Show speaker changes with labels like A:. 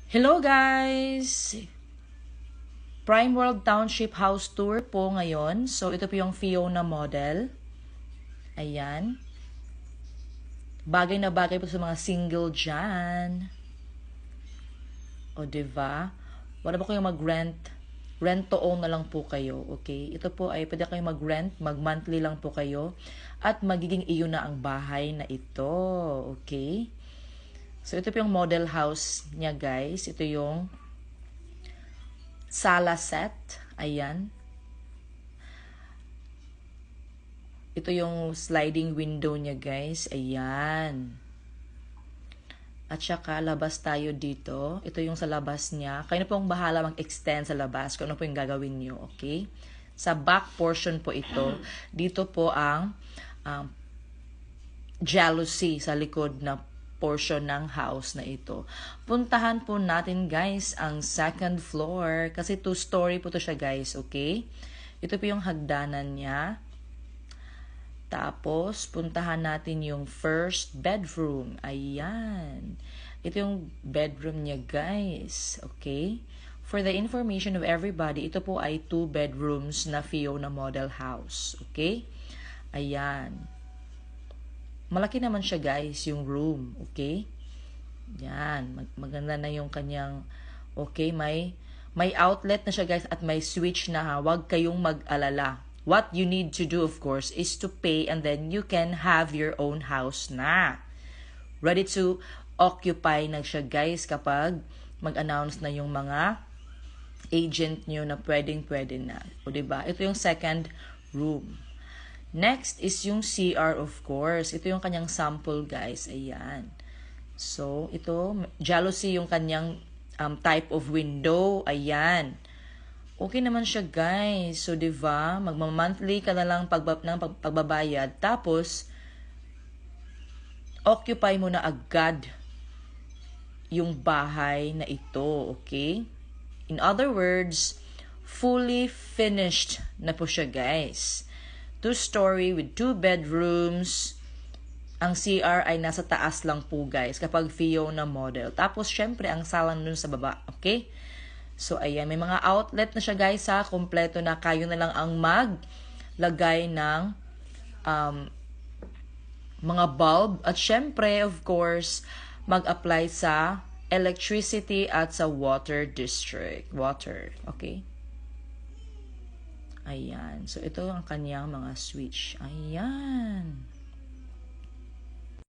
A: Hello guys! Prime World Township House Tour po ngayon. So ito po yung Fiona model. Ayan. Bagay na bagay po sa mga single dyan. O diba? Wala ba kayong mag-rent? Rent to own na lang po kayo. Okay? Ito po ay pwede kayong mag-rent. Mag-monthly lang po kayo. At magiging iyo na ang bahay na ito. Okay? So, ito po yung model house niya, guys. Ito yung sala set. Ayan. Ito yung sliding window niya, guys. Ayan. At saka, labas tayo dito. Ito yung sa labas niya. Kayo na pong bahala mag-extend sa labas kung ano po yung gagawin nyo, okay? Sa back portion po ito. Dito po ang jealousy sa likod na portion ng house na ito. Puntahan po natin guys ang second floor kasi 2-story po to siya guys, okay? Ito po yung hagdanan niya. Tapos puntahan natin yung first bedroom. Ayan. Ito yung bedroom niya guys, okay? For the information of everybody, ito po ay 2 bedrooms na Fiona model house, okay? Ayan. Malaki naman siya guys, yung room, okay? Yan, maganda na yung kanyang, okay, may outlet na siya guys at may switch na ha. Huwag kayong mag-alala. What you need to do of course is to pay and then you can have your own house na. Ready to occupy na siya guys kapag mag-announce na yung mga agent nyo na pwedeng-pwede na. O diba? Ito yung second room. Next is yung CR of course. Ito yung kanyang sample guys. Ayan. So, ito, jealousy yung kanyang type of window. Ayan. Okay naman siya guys. So, diba? Magma-monthly ka na lang pagbabayad. Tapos, occupy mo na agad yung bahay na ito. Okay? In other words, fully finished na po siya guys. 2-story with 2 bedrooms. Ang CR ay nasa taas lang po guys kapag Fiona model. Tapos syempre ang sala nun sa baba. Okay? So ayan, may mga outlet na siya guys ha. Kompleto na, kayo na lang ang maglagay ng mga bulb. At syempre of course mag-apply sa electricity at sa water district. Water. Okay? Ayan. So, ito ang kanyang mga switch. Ayan.